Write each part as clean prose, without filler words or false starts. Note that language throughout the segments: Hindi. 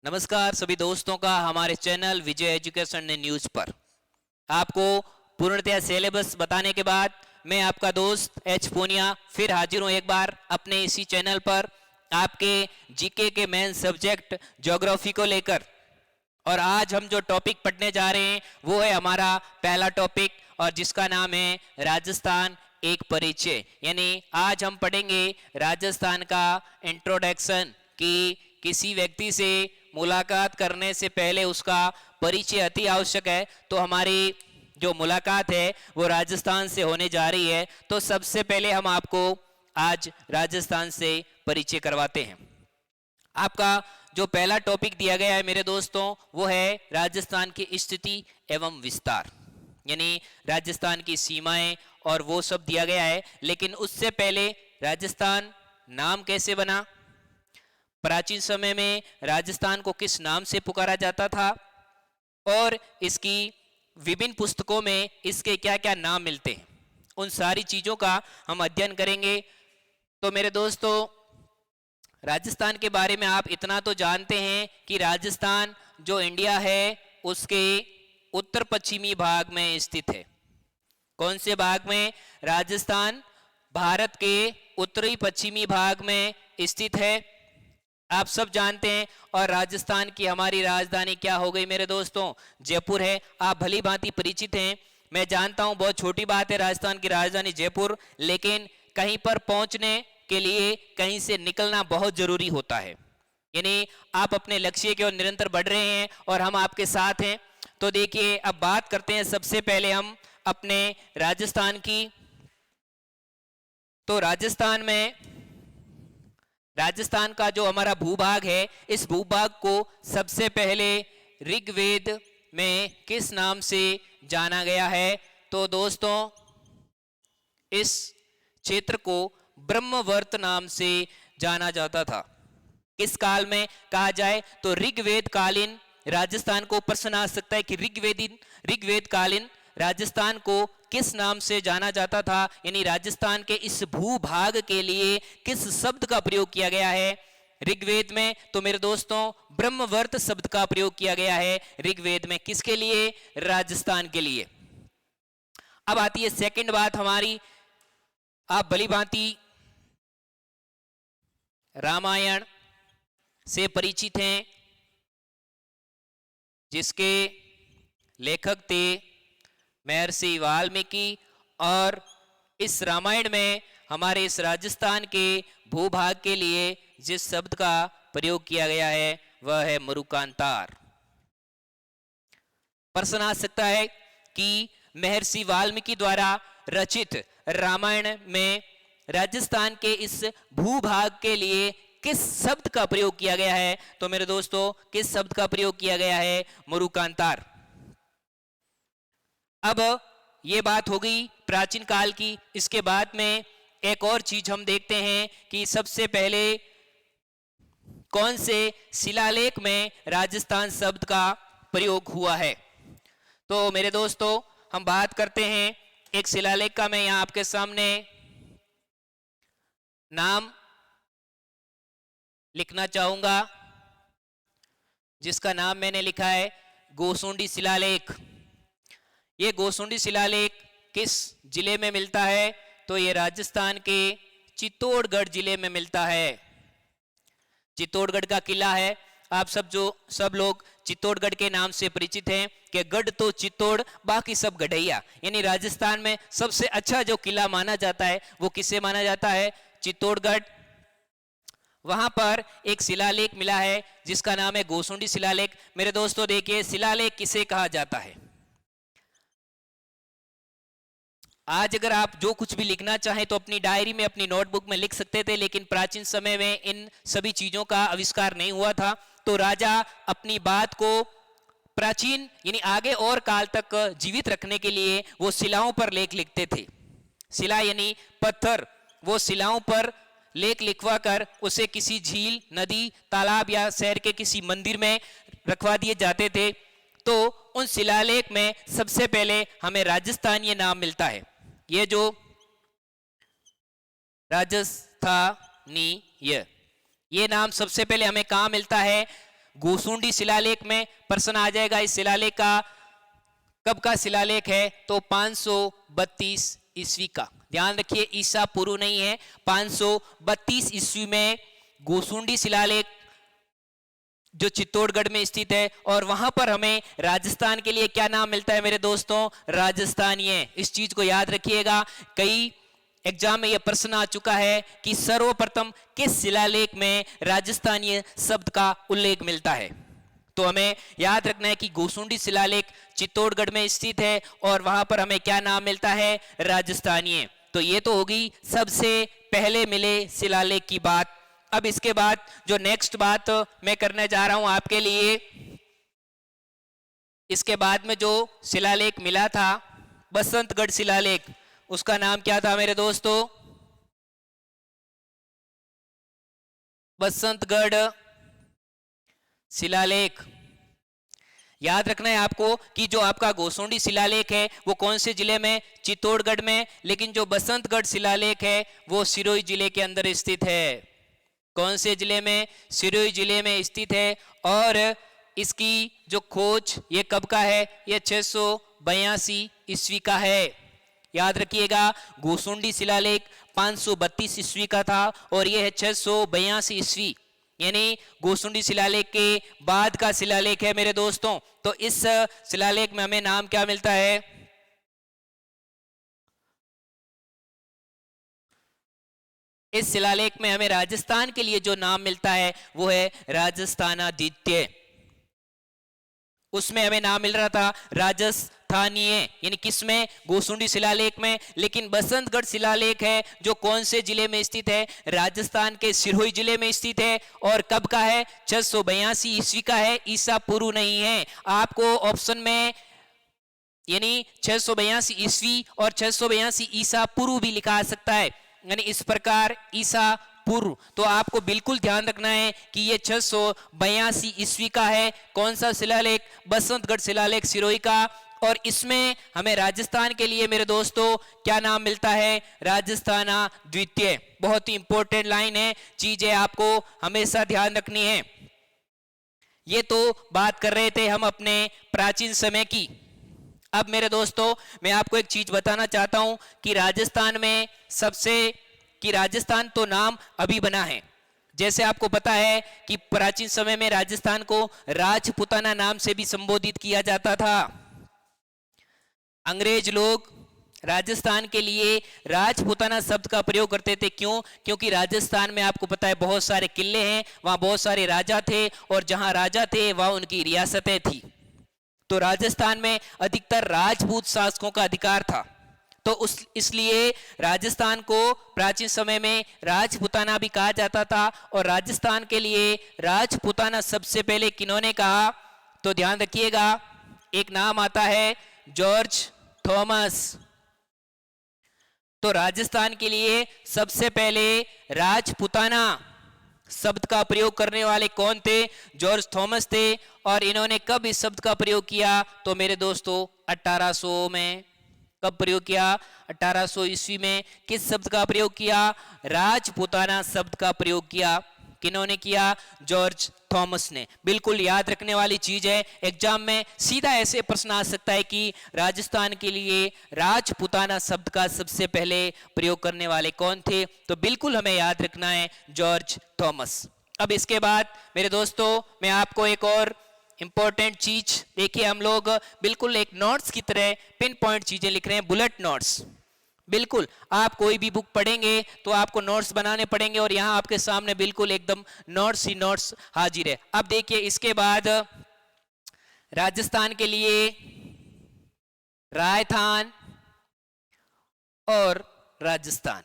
नमस्कार सभी दोस्तों का हमारे चैनल विजय एजुकेशन न्यूज पर आपको पूर्णतया सिलेबस बताने के बाद मैं आपका दोस्त एच पूनिया फिर हाजिर हूं एक बार अपने इसी चैनल पर आपके जीके के मेन सब्जेक्ट ज्योग्राफी को लेकर। और आज हम जो टॉपिक पढ़ने जा रहे हैं वो है हमारा पहला टॉपिक और जिसका नाम है राजस्थान एक परिचय। यानी आज हम पढ़ेंगे राजस्थान का इंट्रोडक्शन कि किसी व्यक्ति से मुलाकात करने से पहले उसका परिचय अति आवश्यक है। तो हमारी जो मुलाकात है वो राजस्थान से होने जा रही है। तो सबसे पहले हम आपको आज राजस्थान से परिचय करवाते हैं। आपका जो पहला टॉपिक दिया गया है मेरे दोस्तों वो है राजस्थान की स्थिति एवं विस्तार, यानी राजस्थान की सीमाएं और वो सब दिया गया है। लेकिन उससे पहले राजस्थान नाम कैसे बना, प्राचीन समय में राजस्थान को किस नाम से पुकारा जाता था और इसकी विभिन्न पुस्तकों में इसके क्या क्या नाम मिलते हैं, उन सारी चीजों का हम अध्ययन करेंगे। तो मेरे दोस्तों राजस्थान के बारे में आप इतना तो जानते हैं कि राजस्थान जो इंडिया है उसके उत्तर पश्चिमी भाग में स्थित है। कौन से भाग में? राजस्थान भारत के उत्तरी पश्चिमी भाग में स्थित है, आप सब जानते हैं। और राजस्थान की हमारी राजधानी क्या हो गई मेरे दोस्तों? जयपुर है। आप भली भांति परिचित हैं, मैं जानता हूं बहुत छोटी बात है राजस्थान की राजधानी जयपुर, लेकिन कहीं पर पहुंचने के लिए कहीं से निकलना बहुत जरूरी होता है। यानी आप अपने लक्ष्य की ओर निरंतर बढ़ रहे हैं और हम आपके साथ हैं। तो देखिए अब बात करते हैं सबसे पहले हम अपने राजस्थान की। तो राजस्थान का जो हमारा भूभाग है इस भूभाग को सबसे पहले ऋग्वेद में किस नाम से जाना गया है? तो दोस्तों इस क्षेत्र को ब्रह्मवर्त नाम से जाना जाता था। किस काल में कहा जाए तो ऋग्वेद कालीन राजस्थान को प्रश्न आ सकता है कि ऋग्वेद कालीन राजस्थान को किस नाम से जाना जाता था, यानी राजस्थान के इस भूभाग के लिए किस शब्द का प्रयोग किया गया है ऋग्वेद में? तो मेरे दोस्तों ब्रह्मवर्त शब्द का प्रयोग किया गया है ऋग्वेद में। किसके लिए? राजस्थान के लिए। अब आती है सेकंड बात हमारी। आप भली भांति रामायण से परिचित हैं जिसके लेखक थे महर्षि वाल्मीकि, और इस रामायण में हमारे इस राजस्थान के भूभाग के लिए जिस शब्द का प्रयोग किया गया है वह है मरुकांतार। प्रश्न आ सकता है कि महर्षि वाल्मीकि द्वारा रचित रामायण में राजस्थान के इस भूभाग के लिए किस शब्द का प्रयोग किया गया है? तो मेरे दोस्तों किस शब्द का प्रयोग किया गया है? मरुकांतार। अब ये बात हो गई प्राचीन काल की। इसके बाद में एक और चीज हम देखते हैं कि सबसे पहले कौन से शिलालेख में राजस्थान शब्द का प्रयोग हुआ है? तो मेरे दोस्तों हम बात करते हैं एक शिलालेख का। मैं यहां आपके सामने नाम लिखना चाहूंगा जिसका नाम मैंने लिखा है गोसुंडी शिलालेख। ये गोसुंडी शिलालेख किस जिले में मिलता है? तो ये राजस्थान के चित्तौड़गढ़ जिले में मिलता है। चित्तौड़गढ़ का किला है। आप सब लोग चित्तौड़गढ़ के नाम से परिचित हैं कि गढ़ तो चित्तौड़ बाकी सब गढ़ैया, यानी राजस्थान में सबसे अच्छा जो किला माना जाता है वो किसे माना जाता है? चित्तौड़गढ़। वहां पर एक शिलालेख मिला है जिसका नाम है गोसुंडी शिलालेख। मेरे दोस्तों देखिए शिलालेख किसे कहा जाता है। आज अगर आप जो कुछ भी लिखना चाहें तो अपनी डायरी में अपनी नोटबुक में लिख सकते थे, लेकिन प्राचीन समय में इन सभी चीजों का आविष्कार नहीं हुआ था। तो राजा अपनी बात को प्राचीन यानी आगे और काल तक जीवित रखने के लिए वो शिलाओं पर लेख लिखते थे। शिला यानी पत्थर, वो शिलाओं पर लेख लिखवा कर उसे किसी झील, नदी, तालाब या शहर के किसी मंदिर में रखवा दिए जाते थे। तो उन शिलालेख में सबसे पहले हमें राजस्थान ये नाम मिलता है। ये जो राजस्थानीय ये नाम सबसे पहले हमें कहां मिलता है? गोसुंडी शिलालेख में प्रश्न आ जाएगा। इस शिलालेख का कब का शिलालेख है? तो 532 ईस्वी का। ध्यान रखिए, ईसा पूर्व नहीं है, 532 ईस्वी में गोसुंडी शिलालेख जो चित्तौड़गढ़ में स्थित है। और वहां पर हमें राजस्थान के लिए क्या नाम मिलता है मेरे दोस्तों? राजस्थानीय। इस चीज को याद रखिएगा, कई एग्जाम में यह प्रश्न आ चुका है कि सर्वप्रथम किस शिलालेख में राजस्थानीय शब्द का उल्लेख मिलता है। तो हमें याद रखना है कि गोसुंडी शिलालेख चित्तौड़गढ़ में स्थित है और वहां पर हमें क्या नाम मिलता है? राजस्थानीय। तो ये तो होगी सबसे पहले मिले शिलालेख की बात। अब इसके बाद जो नेक्स्ट बात मैं करने जा रहा हूं आपके लिए, इसके बाद में जो शिलालेख मिला था बसंतगढ़ शिलालेख, उसका नाम क्या था मेरे दोस्तों? बसंतगढ़ शिलालेख। याद रखना है आपको कि जो आपका गोसुंडी शिलालेख है वो कौन से जिले में? चित्तौड़गढ़ में। लेकिन जो बसंतगढ़ शिलालेख है वो सिरोही जिले के अंदर स्थित है। कौन से जिले में? सिरोही जिले में स्थित है। और इसकी जो खोज ये कब का है? ये 682 ईस्वी का है। याद रखिएगा, गोसुंडी शिलालेख 532 ईस्वी का था और यह है 682 ईस्वी, यानी गोसुंडी शिलालेख के बाद का शिलालेख है मेरे दोस्तों। तो इस शिलालेख में हमें नाम क्या मिलता है? इस शिलालेख में हमें राजस्थान के लिए जो नाम मिलता है वो है राजस्थानादित्य। उसमें हमें नाम मिल रहा था राजस्थानीय, यानी किसमें? गोसुंडी शिलालेख में। लेकिन बसंतगढ़ शिलालेख है जो कौन से जिले में स्थित है? राजस्थान के सिरोही जिले में स्थित है। और कब का है? 682 ईस्वी का है, ईसा पूर्व नहीं है। आपको ऑप्शन में यानी 682 ईस्वी और 682 ईसा पूर्व भी लिखा आ सकता है, यानी इस प्रकार ईसा पूर्व। तो आपको बिल्कुल ध्यान रखना है कि ये 682 ईस्वी का है। कौन सा शिलालेख? बसंतगढ़ शिलालेख सिरोही का। और इसमें हमें राजस्थान के लिए मेरे दोस्तों क्या नाम मिलता है? राजस्थाना द्वितीय। बहुत ही इंपॉर्टेंट लाइन है, चीजें आपको हमेशा ध्यान रखनी है। ये तो बात कर रहे थे हम अपने प्राचीन समय की। अब मेरे दोस्तों मैं आपको एक चीज बताना चाहता हूं कि राजस्थान में राजस्थान तो नाम अभी बना है। जैसे आपको पता है कि प्राचीन समय में राजस्थान को राजपुताना नाम से भी संबोधित किया जाता था। अंग्रेज लोग राजस्थान के लिए राजपुताना शब्द का प्रयोग करते थे। क्यों? क्योंकि राजस्थान में आपको पता है बहुत सारे किले हैं, वहां बहुत सारे राजा थे और जहां राजा थे वहां उनकी रियासतें थी। तो राजस्थान में अधिकतर राजपूत शासकों का अधिकार था। तो इसलिए राजस्थान को प्राचीन समय में राजपुताना भी कहा जाता था। और राजस्थान के लिए राजपुताना सबसे पहले किन्होंने कहा? तो ध्यान रखिएगा, एक नाम आता है जॉर्ज थॉमस। तो राजस्थान के लिए सबसे पहले राजपुताना शब्द का प्रयोग करने वाले कौन थे? जॉर्ज थॉमस थे। और इन्होंने कब इस शब्द का प्रयोग किया? तो मेरे दोस्तों 1800 में। कब प्रयोग किया? 1800 ईस्वी में। किस शब्द का प्रयोग किया? राजपुताना शब्द का प्रयोग किया। किन्होंने किया? जॉर्ज थॉमस ने। बिल्कुल याद रखने वाली चीज है, एग्जाम में सीधा ऐसे प्रश्न आ सकता है कि राजस्थान के लिए राजपुताना शब्द का सबसे पहले प्रयोग करने वाले कौन थे? तो बिल्कुल हमें याद रखना है जॉर्ज थॉमस। अब इसके बाद मेरे दोस्तों मैं आपको एक और इंपॉर्टेंट चीज, देखिए हम लोग बिल्कुल एक नोट्स की तरह पिन पॉइंट चीजें लिख रहे हैं, बुलेट नोट्स। बिल्कुल आप कोई भी बुक पढ़ेंगे तो आपको नोट्स बनाने पड़ेंगे और यहां आपके सामने बिल्कुल एकदम नोट्स ही नोट्स हाजिर है। अब देखिए इसके बाद राजस्थान के लिए राजस्थान और राजस्थान,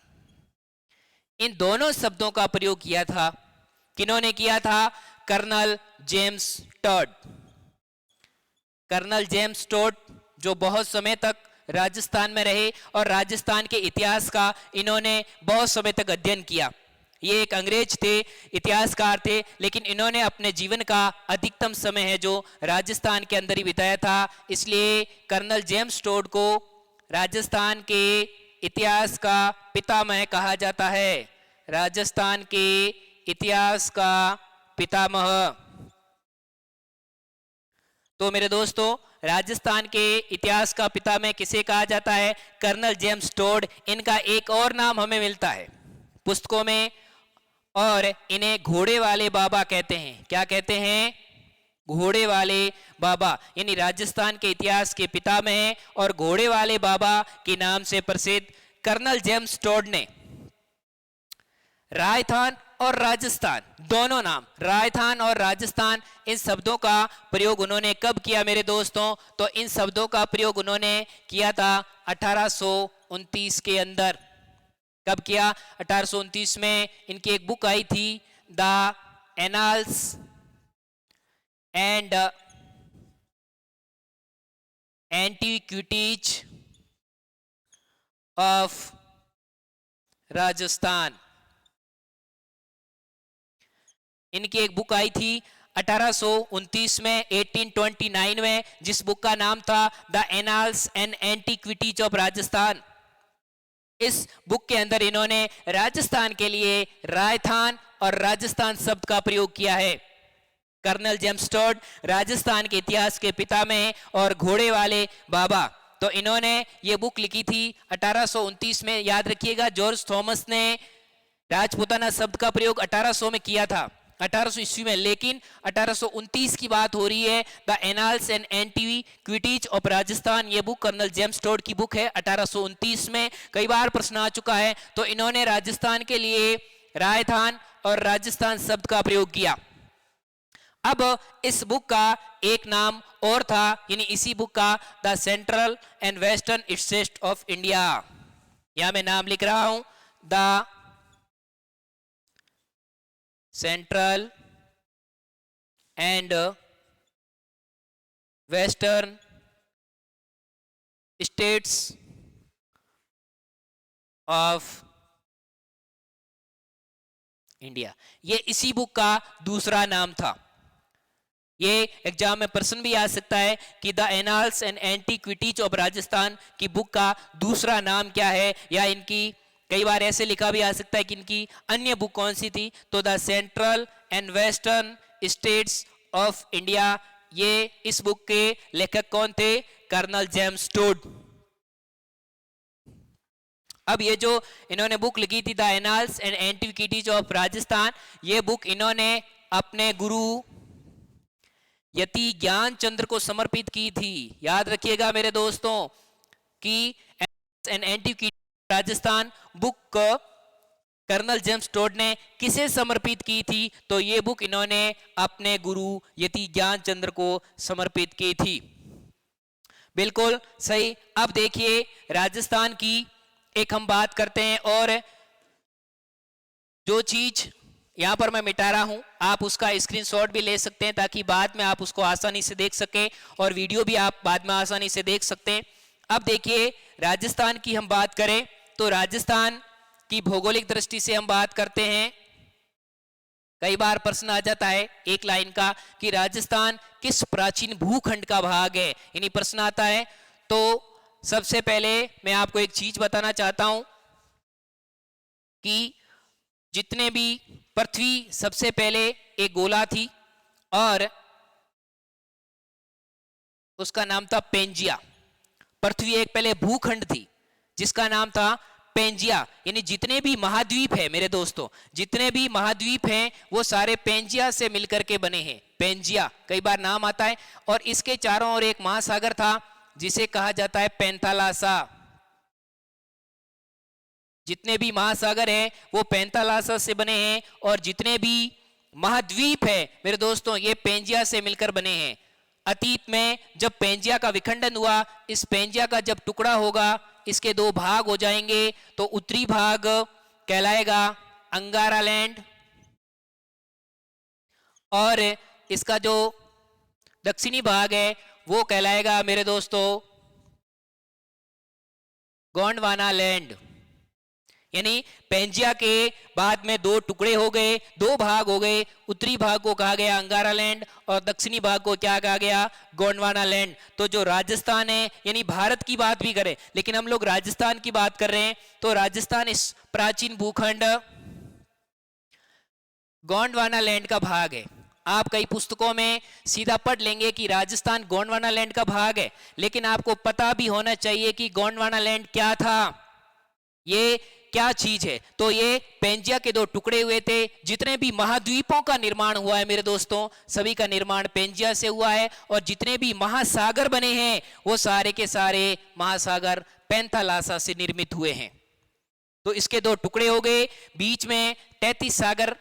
इन दोनों शब्दों का प्रयोग किया था। किन्होंने किया था? Colonel James Tod. Colonel James Tod जो बहुत समय तक राजस्थान में रहे और राजस्थान के इतिहास का इन्होंने बहुत समय तक अध्ययन किया। ये एक अंग्रेज थे, इतिहासकार थे, लेकिन इन्होंने अपने जीवन का अधिकतम समय है जो राजस्थान के अंदर ही बिताया था। इसलिए कर्नल जेम्स टॉड को राजस्थान के इतिहास का पितामह कहा जाता है। राजस्थान के इतिहास का पितामह। तो मेरे दोस्तों राजस्थान के इतिहास का पिता में किसे कहा जाता है? Colonel James Tod. इनका एक और नाम हमें मिलता है पुस्तकों में, और इन्हें घोड़े वाले बाबा कहते हैं। क्या कहते हैं? घोड़े वाले बाबा। यानी राजस्थान के इतिहास के पिता में है और घोड़े वाले बाबा के नाम से प्रसिद्ध कर्नल जेम्स टोड ने राजस्थान और राजस्थान दोनों नाम, राजस्थान और राजस्थान, इन शब्दों का प्रयोग उन्होंने कब किया मेरे दोस्तों? तो इन शब्दों का प्रयोग उन्होंने किया था 1829 के अंदर। कब किया? 1829 में। इनकी एक बुक आई थी the annals and antiquities of Rajasthan. इनकी एक बुक आई थी 1829 में, 1829 में, जिस बुक का नाम था the annals and antiquities of Rajasthan. इस बुक के अंदर इन्होंने राजस्थान के लिए राजस्थान और राजस्थान शब्द का प्रयोग किया है। कर्नल जेम्स टोड राजस्थान के इतिहास के पिता में और घोड़े वाले बाबा। तो इन्होंने ये बुक लिखी थी 1829 में। याद रखिएगा, जॉर्ज थॉमस ने राजपूताना शब्द का प्रयोग 1800 में किया था, 1800 ईस्वी में। लेकिन 1829 की बात हो रही है। The annals and antiquities of Rajasthan, ये बुक कर्नल जेम्स टोड की बुक है, 1829 में। कई बार प्रश्न आ चुका है। तो इन्होंने राजस्थान के लिए राजस्थान और राजस्थान शब्द का प्रयोग किया। अब इस बुक का एक नाम और था, यानी इसी बुक का the central and western states of India. यहां मैं नाम लिख रहा हूं, the central and western states of India. ये इसी बुक का दूसरा नाम था। ये एग्जाम में प्रश्न भी आ सकता है कि the annals and antiquities of Rajasthan की बुक का दूसरा नाम क्या है, या इनकी कई बार ऐसे लिखा भी आ सकता है कि इनकी अन्य बुक कौन सी थी। तो the central and western states of India, ये इस बुक के लेखक कौन थे? Colonel James Tod. अब ये जो इन्होंने बुक लिखी थी the annals and antiquities of Rajasthan, ये बुक इन्होंने अपने गुरु यति ज्ञान चंद्र को समर्पित की थी। याद रखिएगा मेरे दोस्तों कि an antiquities Rajasthan book colonel James Tod ने किसे समर्पित की थी? तो ये बुक इन्होंने अपने गुरु यति ज्ञान चंद्र को समर्पित की थी। बिल्कुल सही। अब देखिए राजस्थान की एक हम बात करते हैं, और जो चीज यहां पर मैं मिटा रहा हूं, आप उसका स्क्रीनशॉट भी ले सकते हैं ताकि बाद में आप उसको आसानी से देख सकें, और वीडियो भी आप बाद में आसानी से देख सकते हैं। अब देखिए राजस्थान की हम बात करें तो राजस्थान की भौगोलिक दृष्टि से हम बात करते हैं। कई बार प्रश्न आ जाता है एक लाइन का कि राजस्थान किस प्राचीन भूखंड का भाग है, यानी प्रश्न आता है। तो सबसे पहले मैं आपको एक चीज बताना चाहता हूं कि जितने भी पृथ्वी सबसे पहले एक गोला थी और उसका नाम था पेंजिया। पृथ्वी एक पहले भूखंड थी जिसका नाम था पेंजिया, यानी जितने भी महाद्वीप है मेरे दोस्तों, जितने भी महाद्वीप हैं वो सारे पेंजिया से मिलकर के बने हैं। पेंजिया कई बार नाम आता है, और इसके चारों ओर एक महासागर था जिसे कहा जाता है पेंथालासा। जितने भी महासागर हैं वो पेंथालासा से बने हैं, और जितने भी महाद्वीप है मेरे दोस्तों ये पेंजिया से मिलकर बने हैं। अतीत में जब पेंजिया का विखंडन हुआ, इस पेंजिया का जब टुकड़ा होगा, इसके दो भाग हो जाएंगे। तो उत्तरी भाग कहलाएगा अंगारालैंड, और इसका जो दक्षिणी भाग है वो कहलाएगा मेरे दोस्तों गोंडवाना लैंड। यानी पेंजिया के बाद में दो टुकड़े हो गए, दो भाग हो गए। उत्तरी भाग को कहा गया अंगारा लैंड और दक्षिणी भाग को क्या कहा गया? गोंडवाना लैंड। तो जो राजस्थान है, यानी भारत की बात भी करें लेकिन हम लोग राजस्थान की बात कर रहे हैं, तो राजस्थान इस प्राचीन भूखंड गोंडवाना लैंड का भाग है। आप कई पुस्तकों में सीधा पढ़ लेंगे कि राजस्थान गोंडवाना लैंड का भाग है, लेकिन आपको पता भी होना चाहिए कि गोंडवाना लैंड क्या था, ये क्या चीज है। तो ये पेंजिया के दो टुकड़े हुए थे। जितने भी महाद्वीपों का निर्माण हुआ है मेरे दोस्तों, सभी का निर्माण पेंजिया से हुआ है, और जितने भी महासागर बने हैं वो सारे के सारे महासागर पेंथालासा से निर्मित हुए हैं। तो इसके दो टुकड़े हो गए, बीच में 33 सागर,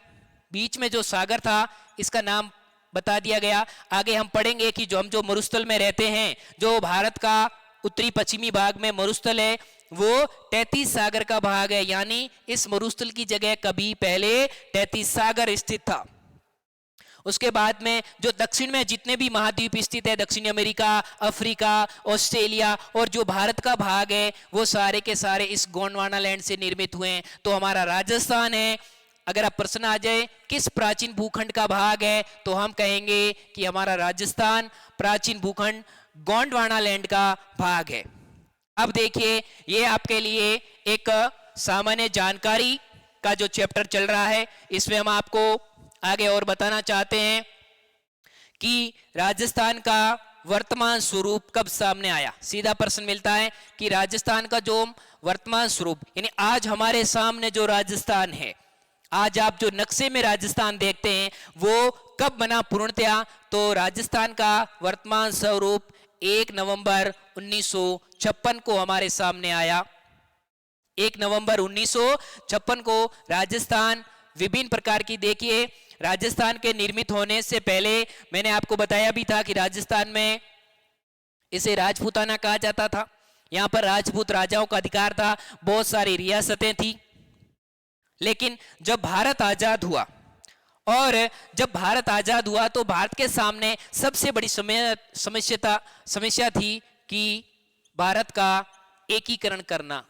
बीच में जो सागर था इसका नाम बता दिया गया। आगे हम पढ़ेंगे कि जो मरुस्थल में रहते हैं, जो भारत का उत्तरी पश्चिमी भाग में मरुस्थल है, वो 33 सागर का भाग है, यानी इस मरुस्थल की जगह कभी पहले 33 सागर स्थित था। उसके बाद में जो दक्षिण में जितने भी महाद्वीप स्थित है, दक्षिणी अमेरिका, अफ्रीका, ऑस्ट्रेलिया, और जो भारत का भाग है, वो सारे के सारे इस गोंडवाना लैंड से निर्मित हुए हैं। तो हमारा राजस्थान है। अगर आप प्रश्न आ जाए किस प्राचीन भूखंड का भाग है, तो हम कहेंगे कि हमारा राजस्थान प्राचीन भूखंड गोंडवाना लैंड का भाग है। अब देखिए, ये आपके लिए एक सामान्य जानकारी का जो चैप्टर चल रहा है, इसमें हम आपको आगे और बताना चाहते हैं कि राजस्थान का वर्तमान स्वरूप कब सामने आया। सीधा प्रश्न मिलता है कि राजस्थान का जो वर्तमान स्वरूप, यानी आज हमारे सामने जो राजस्थान है, आज आप जो नक्शे में राजस्थान देखते हैं, वो कब बना पूर्णतया। तो राजस्थान का वर्तमान स्वरूप 1 नवंबर 1956 को हमारे सामने आया। 1 नवंबर 1956 को राजस्थान विभिन्न प्रकार की, देखिए राजस्थान के निर्मित होने से पहले मैंने आपको बताया भी था कि राजस्थान में इसे राजपूताना कहा जाता था। यहां पर राजपूत राजाओं का अधिकार था, बहुत सारी रियासतें थी। लेकिन जब भारत आजाद हुआ, और जब भारत आजाद हुआ तो भारत के सामने सबसे बड़ी समस्या थी कि भारत का एकीकरण करना,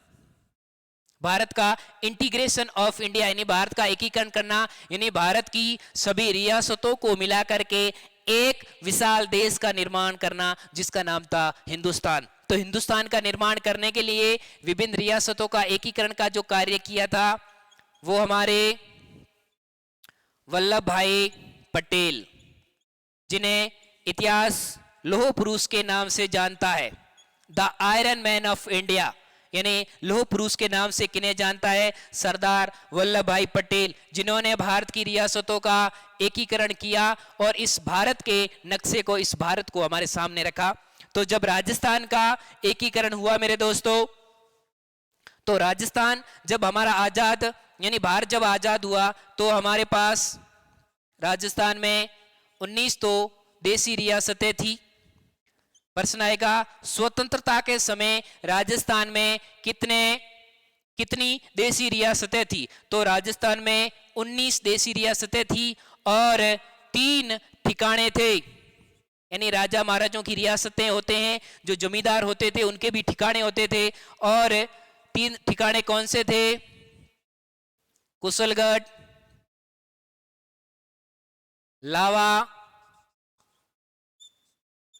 भारत का इंटीग्रेशन ऑफ इंडिया, यानी भारत का एकीकरण करना, यानी भारत की सभी रियासतों को मिला करके एक विशाल देश का निर्माण करना, जिसका नाम था हिंदुस्तान। तो हिंदुस्तान का निर्माण करने के लिए विभिन्न रियासतों का एकीकरण का जो कार्य किया था, वो हमारे वल्लभ भाई पटेल, जिन्हें इतिहास लौह पुरुष के नाम से जानता है, the iron man of India, यानी लौह पुरुष के नाम से किन्हें जानता है, सरदार वल्लभ भाई पटेल, जिन्होंने भारत की रियासतों का एकीकरण किया और इस भारत के नक्शे को, इस भारत को हमारे सामने रखा। तो जब राजस्थान का एकीकरण हुआ मेरे दोस्तों, तो राजस्थान जब हमारा आजाद, यानी भारत जब आजाद हुआ, तो हमारे पास राजस्थान में 19 तो देसी रियासतें थी। प्रश्न आएगा, स्वतंत्रता के समय राजस्थान में कितनी देसी रियासतें थी। तो राजस्थान में 19 देसी रियासतें थी और 3 ठिकाने थे, यानी राजा महाराजों की रियासतें होते हैं, जो जमींदार होते थे उनके भी ठिकाने होते थे। और 3 ठिकाने कौन से थे? कुशलगढ़, लावा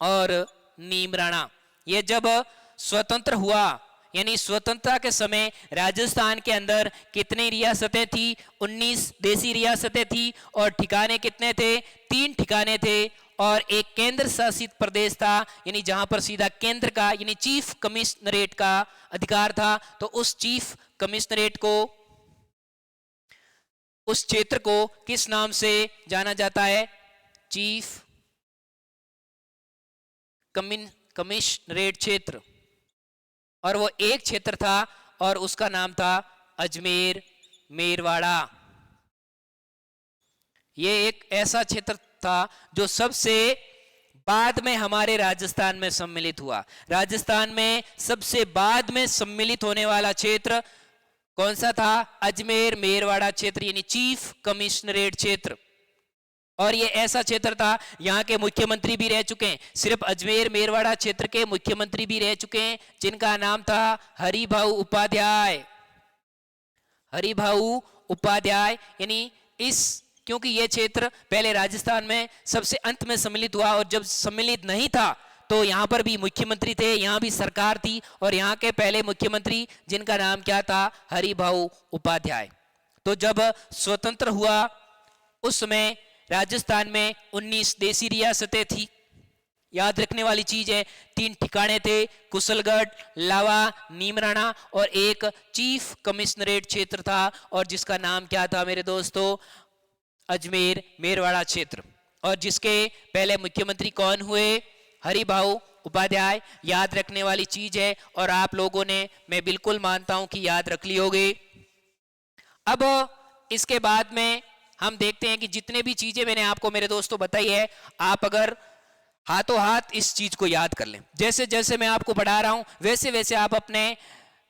और नीमराणा। ये जब स्वतंत्र हुआ, यानी स्वतंत्रता के समय राजस्थान के अंदर कितनी रियासतें थी? 19 देसी रियासतें थी। और ठिकाने कितने थे? 3 ठिकाने थे और एक केंद्र शासित प्रदेश था, यानी जहां पर सीधा केंद्र का, यानी चीफ कमिश्नरेट का अधिकार था। तो उस चीफ कमिश्नरेट को, उस क्षेत्र को किस नाम से जाना जाता है? चीफ कमिश्नरेट क्षेत्र। और वो एक क्षेत्र था और उसका नाम था अजमेर मेरवाड़ा। ये एक ऐसा क्षेत्र था जो सबसे बाद में हमारे राजस्थान में सम्मिलित हुआ। राजस्थान में सबसे बाद में सम्मिलित होने वाला क्षेत्र कौन सा था? अजमेर मेरवाड़ा क्षेत्र, यानी चीफ कमिश्नरेट क्षेत्र। और ये ऐसा क्षेत्र था, यहाँ के मुख्यमंत्री भी रह चुके हैं, सिर्फ अजमेर मेरवाड़ा क्षेत्र के मुख्यमंत्री भी रह चुके हैं, जिनका नाम था हरिभाऊ उपाध्याय। हरिभाऊ उपाध्याय, यानी क्योंकि ये क्षेत्र पहले राजस्थान में सबसे अंत में सम्मिलित हुआ, और जब सम्मिलित नहीं था तो यहाँ पर भी मुख्यमंत्री थे, यहाँ भी सरकार थी, और यहाँ के पहले मुख्यमंत्री जिनका नाम क्या था? हरिभाऊ उपाध्याय। तो जब स्वतंत्र हुआ उस समय राजस्थान में 19 देसी रियासतें थी। याद रखने वाली चीज है, 3 ठिकाने थे, कुशलगढ़, लावा, नीमराना और एक चीफ कमिश्नरेट क्षेत्र था, और जिसका नाम क्या था मेरे दोस्तों, अजमेर मेरवाड़ा क्षेत्र। और जिसके पहले मुख्यमंत्री कौन हुए, हरिभाऊ उपाध्याय। याद रखने वाली चीज है, और आप लोगों ने, मैं बिल्कुल मानता हूं कि याद रख ली होगी। अब इसके बाद में हम देखते हैं कि जितने भी चीजें मैंने आपको मेरे दोस्तों बताई है, आप अगर हाथों हाथ इस चीज को याद कर लें, जैसे जैसे मैं आपको पढ़ा रहा हूं वैसे वैसे आप अपने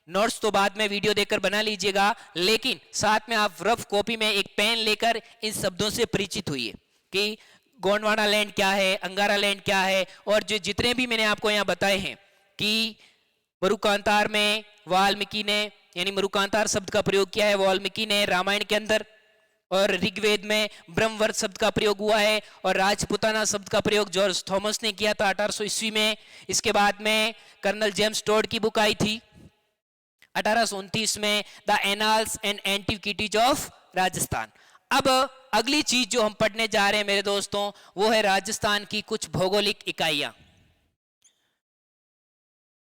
नोट्स तो बाद में वीडियो देखकर बना लीजिएगा, लेकिन साथ में आप रफ कॉपी में एक पेन लेकर इन शब्दों से परिचित हुइए कि गोंडवाना लैंड क्या है, अंगारा लैंड क्या है, और जो जितने भी मैंने आपको यहाँ बताए हैं कि मरुकांतार में वाल्मीकि ने, यानी मरुकांतार शब्द का प्रयोग किया है वाल्मीकि ने रामायण के अंदर, और ऋग्वेद में ब्रह्मवर्त शब्द का प्रयोग हुआ है, और राजपुताना शब्द का प्रयोग जॉर्ज थॉमस ने किया था 1800 ईस्वी में। इसके बाद में कर्नल जेम्स टोड की बुक आई थी 1829 में, the annals and antiquities of Rajasthan. अब अगली चीज जो हम पढ़ने जा रहे हैं मेरे दोस्तों, वो है राजस्थान की कुछ भौगोलिक इकाइयां।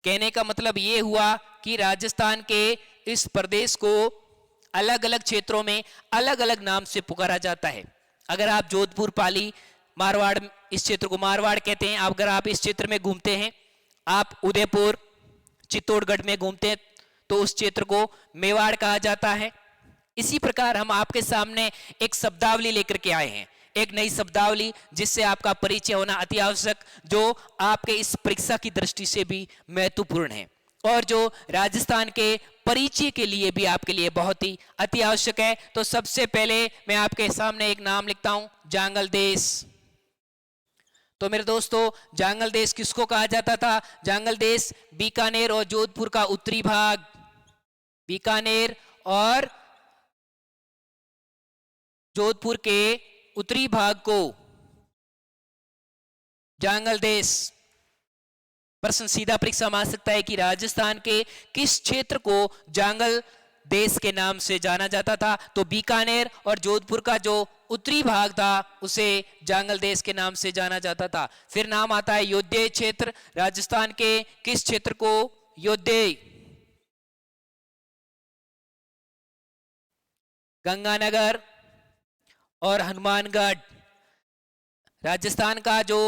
कहने का मतलब ये हुआ कि राजस्थान के इस प्रदेश को अलग अलग क्षेत्रों में अलग अलग नाम से पुकारा जाता है। अगर आप जोधपुर, पाली, मारवाड़, इस क्षेत्र को मारवाड़ कहते हैं। अगर आप इस क्षेत्र में घूमते हैं, आप उदयपुर, चित्तौड़गढ़ में घूमते हैं, तो उस क्षेत्र को मेवाड़ कहा जाता है। इसी प्रकार हम आपके सामने एक शब्दावली लेकर के आए हैं, एक नई शब्दावली जिससे आपका परिचय होना अति आवश्यक, जो आपके इस परीक्षा की दृष्टि से भी महत्वपूर्ण है, और जो राजस्थान के परिचय के लिए भी आपके लिए बहुत ही अति आवश्यक है। तो सबसे पहले मैं आपके सामने एक नाम लिखता हूं, जांगल देश। तो मेरे दोस्तों, जांगल देश किसको कहा जाता था? जांगल देश बीकानेर और जोधपुर का उत्तरी भाग, बीकानेर और जोधपुर के उत्तरी भाग को जांगल देश। प्रश्न सीधा परीक्षा में आ सकता है कि राजस्थान के किस क्षेत्र को जांगल देश के नाम से जाना जाता था? तो बीकानेर और जोधपुर का जो उत्तरी भाग था उसे जांगल देश के नाम से जाना जाता था। फिर नाम आता है योद्धेय क्षेत्र। राजस्थान के किस क्षेत्र को योद्धेय? गंगानगर और हनुमानगढ़। राजस्थान का जो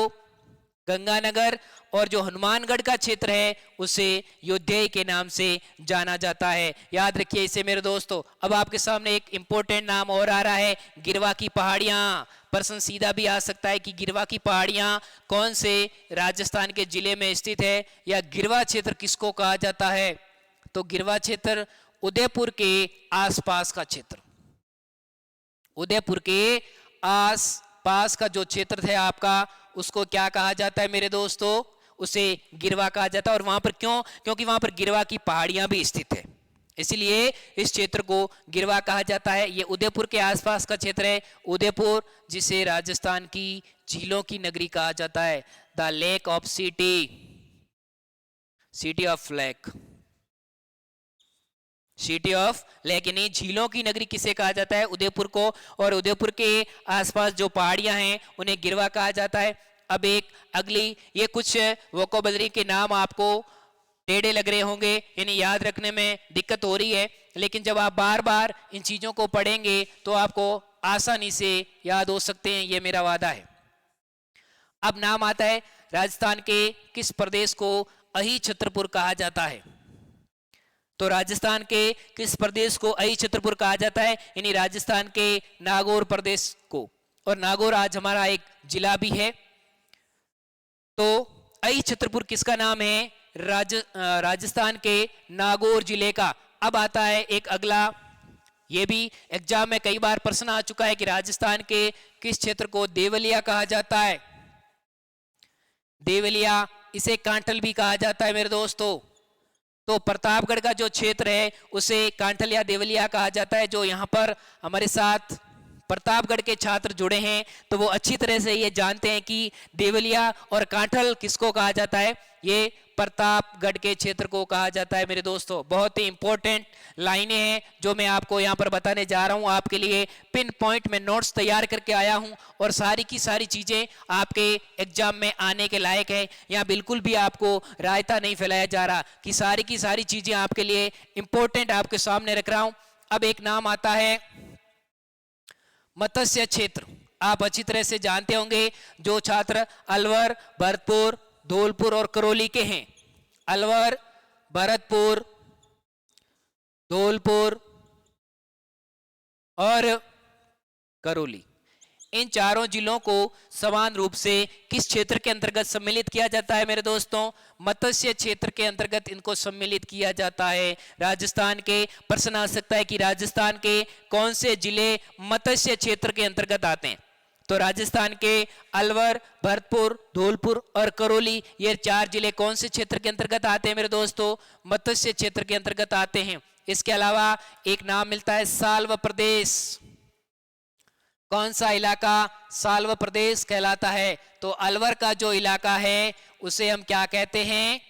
गंगानगर और जो हनुमानगढ़ का क्षेत्र है उसे योद्धेय के नाम से जाना जाता है। याद रखिए इसे मेरे दोस्तों। अब आपके सामने एक इंपॉर्टेंट नाम और आ रहा है, गिरवा की पहाड़ियां। प्रश्न सीधा भी आ सकता है कि गिरवा की पहाड़ियां कौन से राजस्थान के जिले में स्थित है, या गिरवा क्षेत्र किसको कहा जाता है? तो गिरवा क्षेत्र उदयपुर के आसपास का क्षेत्र, उदयपुर के आसपास का जो क्षेत्र है आपका, उसको क्या कहा जाता है मेरे दोस्तों? उसे गिरवा कहा जाता है। और वहां पर क्यों? क्योंकि वहां पर गिरवा की पहाड़ियां भी स्थित है, इसलिए इस क्षेत्र को गिरवा कहा जाता है। ये उदयपुर के आसपास का क्षेत्र है। उदयपुर जिसे राजस्थान की झीलों की नगरी कहा जाता है, the lake of city, city of lake, city of lake, यानी झीलों की नगरी किसे कहा जाता है? उदयपुर को। और उदयपुर के आसपास जो पहाड़ियां हैं उन्हें गिरवा कहा जाता है। अब एक अगली, ये कुछ वोकैबुलरी के नाम आपको टेढ़े लग रहे होंगे, यानी याद रखने में दिक्कत हो रही है, लेकिन जब आप बार बार इन चीजों को पढ़ेंगे तो आपको आसानी से याद हो सकते हैं, ये मेरा वादा है। अब नाम आता है, राजस्थान के किस प्रदेश को अहि छत्रपुर कहा जाता है? तो राजस्थान के किस प्रदेश को अहि छत्रपुर कहा जाता है? यानी राजस्थान के नागौर प्रदेश को। और नागौर आज हमारा एक जिला भी है। तो अहि छत्रपुर किसका नाम है? राजस्थान के नागौर जिले का। अब आता है एक अगला, ये भी एग्जाम में कई बार प्रश्न आ चुका है कि राजस्थान के किस क्षेत्र को देवलिया कहा जाता है? देवलिया, इसे कांठल भी कहा जाता है मेरे दोस्तों। तो प्रतापगढ़ का जो क्षेत्र है उसे कांठल या देवलिया कहा जाता है। जो यहाँ पर हमारे साथ प्रतापगढ़ के छात्र जुड़े हैं तो वो अच्छी तरह से ये जानते हैं कि देवलिया और कांठल किसको कहा जाता है, ये प्रतापगढ़ के क्षेत्र को कहा जाता है। मेरे दोस्तों बहुत ही इंपॉर्टेंट लाइनें हैं जो मैं आपको यहाँ पर बताने जा रहा हूँ, आपके लिए पिन पॉइंट में नोट्स तैयार करके आया हूँ और सारी की सारी चीजें आपके एग्जाम में आने के लायक है। यहाँ बिल्कुल भी आपको रायता नहीं फैलाया जा रहा कि सारी की सारी चीजें आपके लिए इंपॉर्टेंट आपके सामने रख रहा हूँ। अब एक नाम आता है मत्स्य क्षेत्र, आप अच्छी तरह से जानते होंगे, जो छात्र अलवर, भरतपुर, धौलपुर और करौली के हैं। अलवर, भरतपुर, धौलपुर और करौली, इन चारों जिलों को समान रूप से किस क्षेत्र के अंतर्गत सम्मिलित किया जाता है मेरे दोस्तों, मत्स्य क्षेत्र के अंतर्गत इनको सम्मिलित किया जाता है। राजस्थान के प्रश्न आ सकता है कि राजस्थान के कौन से जिले मत्स्य क्षेत्र के अंतर्गत आते हैं, तो राजस्थान के अलवर, भरतपुर, धौलपुर और करौली, ये 4 जिले कौन से क्षेत्र के अंतर्गत आते हैं मेरे दोस्तों, मत्स्य क्षेत्र के अंतर्गत आते हैं। इसके अलावा एक नाम मिलता है साल्व प्रदेश, कौन सा इलाका साल्व प्रदेश कहलाता है, तो अलवर का जो इलाका है उसे हम क्या कहते हैं,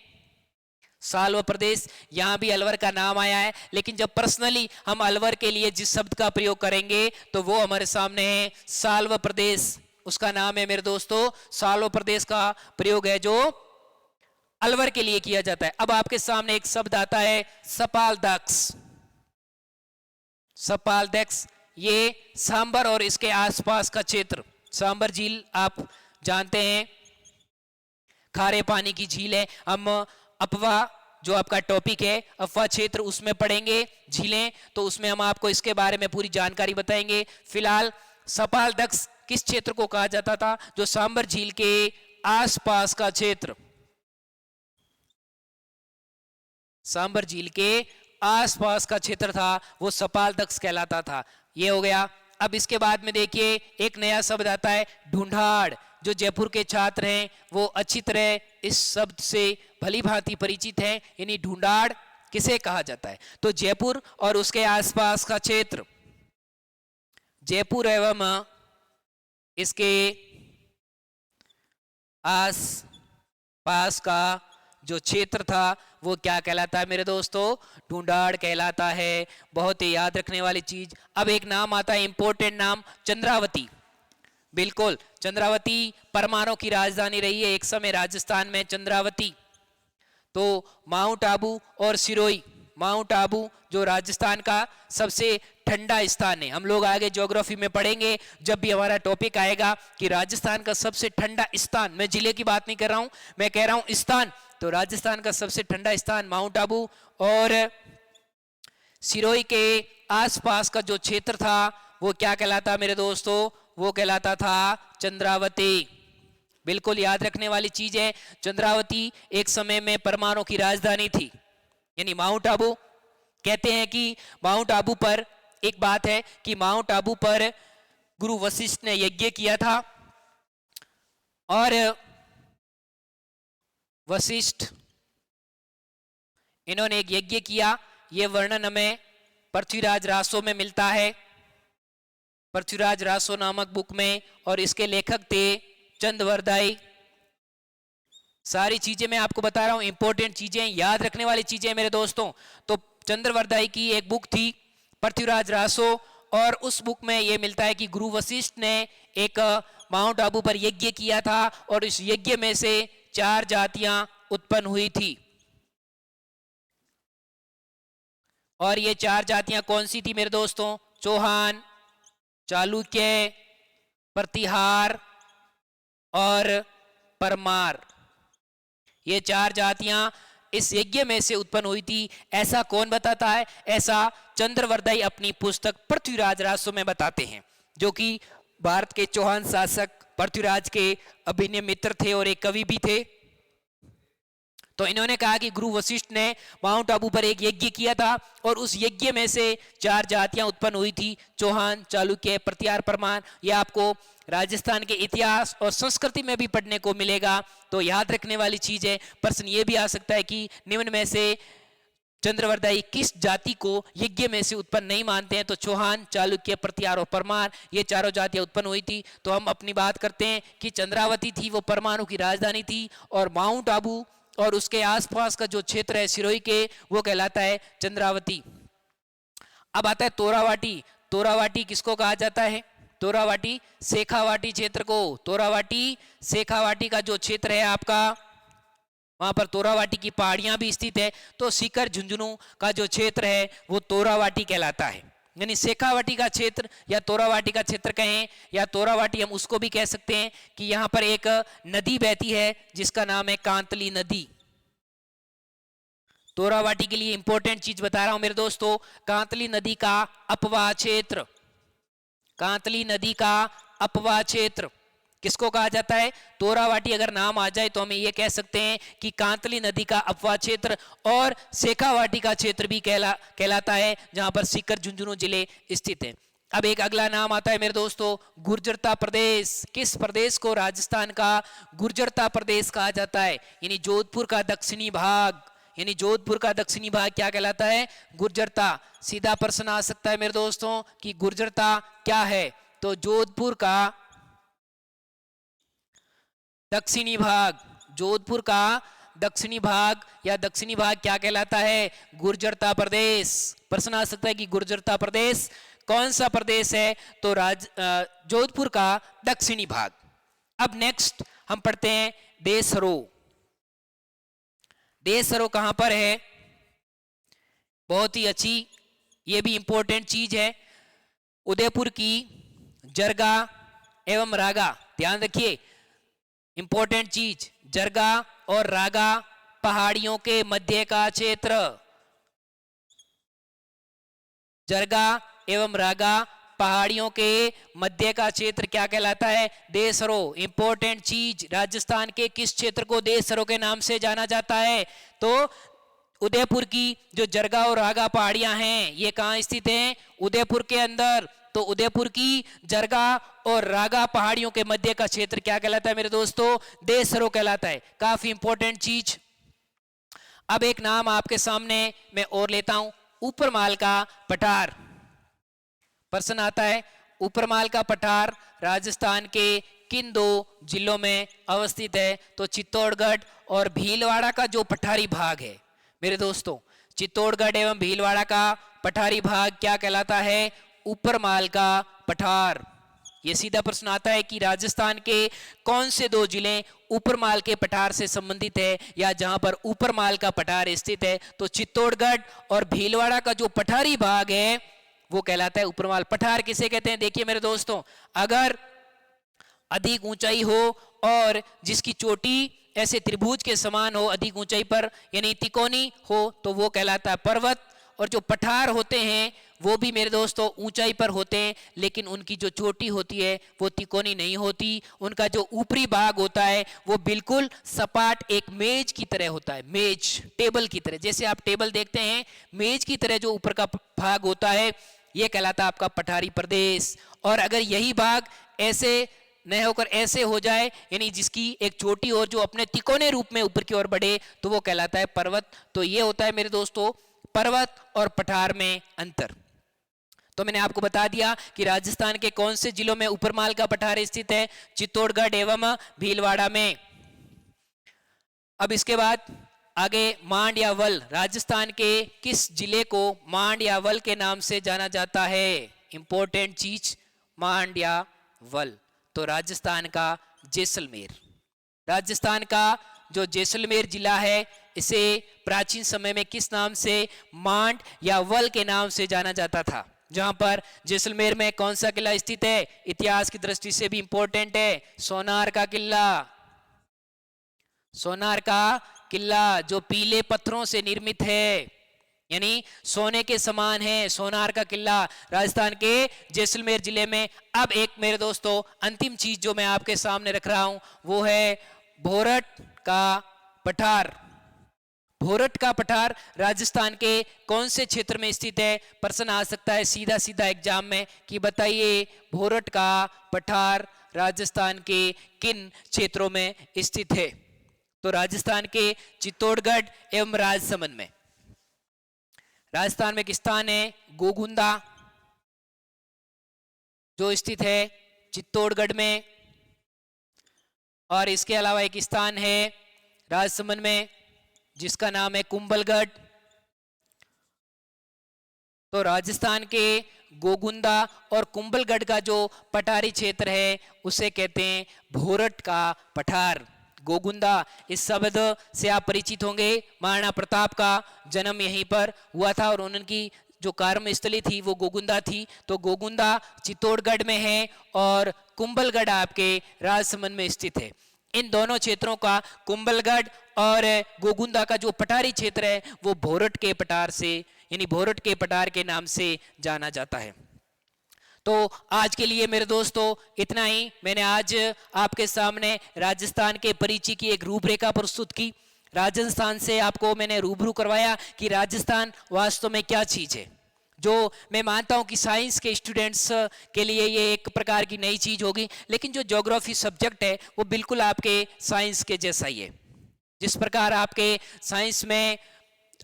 साल्व प्रदेश। यहां भी अलवर का नाम आया है, लेकिन जब पर्सनली हम अलवर के लिए जिस शब्द का प्रयोग करेंगे तो वो हमारे सामने है साल्व प्रदेश, उसका नाम है मेरे दोस्तों साल्व प्रदेश का प्रयोग है जो अलवर के लिए किया जाता है। अब आपके सामने एक शब्द आता है सपालदक्ष, सपालदक्ष, ये सांबर और इसके आसपास का क्षेत्र, सांबर झील आप जानते हैं खारे पानी की झील है। हम अफवा जो आपका टॉपिक है अफवा क्षेत्र उसमें पढ़ेंगे झीलें, तो उसमें हम आपको इसके बारे में पूरी जानकारी बताएंगे। फिलहाल सपालदक्ष किस क्षेत्र को कहा जाता था, जो सांबर झील के आसपास का क्षेत्र, सांबर झील के आसपास का क्षेत्र था वो सपालदक्ष कहलाता था। ये हो गया। अब इसके बाद में देखिए एक नया शब्द आता है ढूंढाड़, जो जयपुर के छात्र हैं वो अच्छी तरह इस शब्द से भली भांति परिचित हैं, यानी ढूंढाड़ किसे कहा जाता है, तो जयपुर और उसके आसपास का क्षेत्र, जयपुर एवं इसके आस पास का जो क्षेत्र था वो क्या कहलाता है मेरे दोस्तों, ढूंढाड़ कहलाता है। बहुत ही याद रखने वाली चीज। अब एक नाम आता है इंपॉर्टेंट नाम, चंद्रावती। बिल्कुल, चंद्रावती परमाणु की राजधानी रही है एक समय राजस्थान में चंद्रावती। तो माउंट आबू और सिरोही, माउंट आबू जो राजस्थान का सबसे ठंडा स्थान है, हम लोग आगे ज्योग्राफी में पढ़ेंगे जब भी हमारा टॉपिक आएगा कि राजस्थान का सबसे ठंडा स्थान, मैं जिले की बात नहीं कर रहा हूं, मैं कह रहा हूं स्थान, तो राजस्थान का सबसे ठंडा स्थान माउंट आबू और सिरोही के आसपास का जो क्षेत्र था वो क्या कहलाता मेरे दोस्तों, वो कहलाता था चंद्रावती। बिल्कुल याद रखने वाली चीज है, चंद्रावती एक समय में परमाणु की राजधानी थी, यानी माउंट आबू। कहते हैं कि माउंट आबू पर एक बात है कि माउंट आबू पर गुरु वशिष्ठ ने यज्ञ किया था और वशिष्ठ इन्होंने एक यज्ञ किया, यह वर्णन हमें पृथ्वीराज रासो में मिलता है, पृथ्वीराज रासो नामक बुक में, और इसके लेखक थे चंद्रवरदाई। सारी चीजें मैं आपको बता रहा हूं, इंपॉर्टेंट चीजें, याद रखने वाली चीजें मेरे दोस्तों। तो चंद्रवरदाई की एक बुक थी पृथ्वीराज रासो, और उस बुक में यह मिलता है कि गुरु वशिष्ठ ने एक माउंट आबू पर यज्ञ किया था और इस यज्ञ में से 4 जातियां उत्पन्न हुई थी। और ये 4 जातियां कौन सी थी मेरे दोस्तों, चौहान, चालुक्य, प्रतिहार और परमार। ये 4 जातियां इस यज्ञ में से उत्पन्न हुई थी। ऐसा कौन बताता है, ऐसा चंद्रवरदाई अपनी पुस्तक पृथ्वीराज रासो में बताते हैं, जो कि भारत के चौहान शासक पृथ्वीराज के अभिन्न मित्र थे और एक कवि भी थे। तो इन्होंने कहा कि गुरु वशिष्ठ ने माउंट आबू पर एक यज्ञ किया था और उस यज्ञ में से 4 जातियां उत्पन्न हुई थी, चौहान, चालुक्य, प्रतिहार, परमार। यह आपको राजस्थान के इतिहास और संस्कृति में भी पढ़ने को मिलेगा, तो याद रखने वाली चीज है। प्रश्न ये भी आ सकता है कि निम्न में से चंद्रवरदायी किस जाति को यज्ञ में से उत्पन्न नहीं मानते हैं? तो चौहान, चालुक्य, प्रत्यार और परमार, ये चारों जातियां उत्पन्न हुई थी। तो हम अपनी बात करते हैं कि चंद्रावती थी, वो परमाणु की राजधानी थी, और माउंट आबू और उसके आसपास का जो क्षेत्र है सिरोही के, वो कहलाता है चंद्रावती। अब आता है तोरावाटी। तोरावाटी किसको कहा जाता है? तोरावाटी शेखावाटी क्षेत्र को। तोरावाटी शेखावाटी का जो क्षेत्र है आपका, वहां पर तोरावाटी की पहाड़ियां भी स्थित है। तो सीकर झुंझुनू का जो क्षेत्र है वो तोरावाटी कहलाता है। यानी शेखावाटी का क्षेत्र या तोरावाटी का क्षेत्र कहें, या तोरावाटी हम उसको भी कह सकते हैं कि यहाँ पर एक नदी बहती है जिसका नाम है कांतली नदी। तोरावाटी के लिए इंपॉर्टेंट चीज बता रहा हूं मेरे दोस्तों, कांतली नदी का अपवाह क्षेत्र, कांतली नदी का अपवाह क्षेत्र किसको कहा जाता है? तोरावाटी अगर नाम आ जाए तो हम ये कह सकते हैं कि कांतली नदी का अपवाह क्षेत्र और शेखावाटी का क्षेत्र भी कहलाता है, जहां पर सीकर झुंझुनू जिले स्थित है। अब एक अगला नाम आता है मेरे दोस्तों, गुर्जरता प्रदेश। किस प्रदेश को राजस्थान का गुर्जरता प्रदेश कहा जाता है? यानी जोधपुर का दक्षिणी भाग, यानी जोधपुर का दक्षिणी भाग क्या कहलाता है? गुर्जरता। सीधा प्रश्न आ सकता है मेरे दोस्तों कि गुर्जरता क्या है? तो जोधपुर का दक्षिणी भाग, जोधपुर का दक्षिणी भाग या दक्षिणी भाग क्या कहलाता है? गुर्जरता प्रदेश। प्रश्न आ सकता है कि गुर्जरता प्रदेश कौन सा प्रदेश है? तो जोधपुर का दक्षिणी भाग। अब नेक्स्ट हम पढ़ते हैं देसरो। देसरो कहां पर है? बहुत ही अच्छी, ये भी इंपॉर्टेंट चीज है, उदयपुर की जरगा एवं रागा। ध्यान रखिए, इंपॉर्टेंट चीज, जरगा और रागा पहाड़ियों के मध्य का क्षेत्र। जरगा एवं रागा पहाड़ियों के मध्य का क्षेत्र क्या कहलाता है? देसरो। इंपॉर्टेंट चीज, राजस्थान के किस क्षेत्र को देसरो के नाम से जाना जाता है? तो उदयपुर की जो जरगा और रागा पहाड़ियां हैं, ये कहां स्थित हैं? उदयपुर के अंदर। तो उदयपुर की जरगा और रागा पहाड़ियों के मध्य का क्षेत्र क्या कहलाता है मेरे दोस्तों? देसरो कहलाता है। काफी इंपॉर्टेंट चीज। अब एक नाम आपके सामने मैं और लेता हूं, ऊपरमाल का पठार। प्रश्न आता है, ऊपरमाल का पठार राजस्थान के किन दो जिलों में अवस्थित है? तो चित्तौड़गढ़ और भीलवाड़ा का जो पठारी भाग है मेरे दोस्तों, चित्तौड़गढ़ एवं भीलवाड़ा का पठारी भाग क्या कहलाता है? ऊपरमाल का पठार। ये सीधा प्रश्न आता है कि राजस्थान के कौन से दो जिले ऊपरमाल के पठार से संबंधित है या जहां पर ऊपरमाल का पठार स्थित है? तो चित्तौड़गढ़ और भीलवाड़ा का जो पठारी भाग है वो कहलाता है ऊपरमाल। पठार किसे कहते हैं? देखिए मेरे दोस्तों, अगर अधिक ऊंचाई हो और जिसकी चोटी ऐसे त्रिभुज के समान हो, अधिक ऊंचाई पर यानी तिकोनी हो, तो वो कहलाता है पर्वत। और जो पठार होते हैं वो भी मेरे दोस्तों ऊंचाई पर होते हैं, लेकिन उनकी जो चोटी होती है वो तिकोनी नहीं होती। उनका जो ऊपरी भाग होता है वो बिल्कुल सपाट एक मेज की तरह होता है, मेज, टेबल की तरह। जैसे आप टेबल देखते हैं, मेज की तरह जो ऊपर का भाग होता है ये कहलाता है आपका पठारी प्रदेश। और अगर यही भाग ऐसे न होकर ऐसे हो जाए, यानी जिसकी एक चोटी और जो अपने तिकोने रूप में ऊपर की ओर बढ़े, तो वो कहलाता है पर्वत। तो ये होता है मेरे दोस्तों पर्वत और पठार में अंतर। तो मैंने आपको बता दिया कि राजस्थान के कौन से जिलों में ऊपरमाल का पठार स्थित है? चित्तौड़गढ़ एवं भीलवाड़ा में। अब इसके बाद आगे मांड या वल। राजस्थान के किस जिले को मांड या वल के नाम से जाना जाता है? इंपॉर्टेंट चीज, मांड या वल। तो राजस्थान का जैसलमेर। राजस्थान का जो जैसलमेर जिला है इसे प्राचीन समय में किस नाम से? मांड या वल के नाम से जाना जाता था। जहां पर जैसलमेर में कौन सा किला स्थित है? इतिहास की दृष्टि से भी इंपॉर्टेंट है, सोनार का किला। सोनार का किला जो पीले पत्थरों से निर्मित है, यानी सोने के समान है, सोनार का किला राजस्थान के जैसलमेर जिले में। अब एक मेरे दोस्तों अंतिम चीज जो मैं आपके सामने रख रहा हूं वो है भोरट का पठार। भोरट का पठार राजस्थान के कौन से क्षेत्र में स्थित है? प्रश्न आ सकता है सीधा सीधा एग्जाम में कि बताइए भोरट का पठार राजस्थान के किन क्षेत्रों में स्थित है? तो राजस्थान के चित्तौड़गढ़ एवं राजसमंद में। राजस्थान में एक स्थान है गोगुंदा, जो स्थित है चित्तौड़गढ़ में। और इसके अलावा एक स्थान है राजसमंद में जिसका नाम है कुंभलगढ़। तो राजस्थान के गोगुंदा और कुंभलगढ़ का जो पठारी क्षेत्र है उसे कहते हैं भोरट का पठार। गोगुंदा इस शब्द से आप परिचित होंगे। महाराणा प्रताप का जन्म यहीं पर हुआ था और उनकी जो कर्मस्थली थी वो गोगुंदा थी। तो गोगुंदा चित्तौड़गढ़ में है और कुंभलगढ़ आपके राजसमंद में स्थित है। इन दोनों क्षेत्रों का, कुंभलगढ़ और गोगुंदा का जो पठारी क्षेत्र है वो भोरट के पठार से, यानी भोरट के पठार के नाम से जाना जाता है। तो आज के लिए मेरे दोस्तों इतना ही। मैंने आज आपके सामने राजस्थान के परिचय की एक रूपरेखा प्रस्तुत की। राजस्थान से आपको मैंने रूबरू करवाया कि राजस्थान वास्तव में क्या चीज़ है, जो मैं मानता हूं कि साइंस के स्टूडेंट्स के लिए ये एक प्रकार की नई चीज़ होगी, लेकिन जो ज्योग्राफी सब्जेक्ट है वो बिल्कुल आपके साइंस के जैसा ही है। जिस प्रकार आपके साइंस में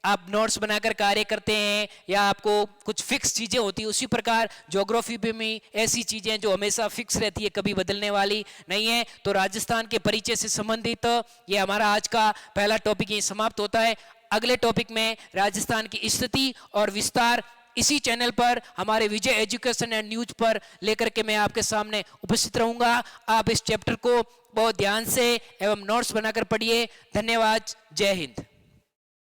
आप नोट्स बनाकर कार्य करते हैं या आपको कुछ फिक्स चीज़ें होती है, उसी प्रकार ज्योग्राफी में भी ऐसी चीज़ें जो हमेशा फिक्स रहती है, कभी बदलने वाली नहीं है। तो राजस्थान के परिचय से संबंधित ये हमारा आज का पहला टॉपिक यही समाप्त होता है। अगले टॉपिक में राजस्थान की स्थिति और विस्तार इसी चैनल पर, हमारे विजय एजुकेशन एंड न्यूज पर लेकर के मैं आपके सामने उपस्थित रहूंगा। आप इस चैप्टर को बहुत ध्यान से एवं नोट्स बनाकर पढ़िए। धन्यवाद। जय हिंद।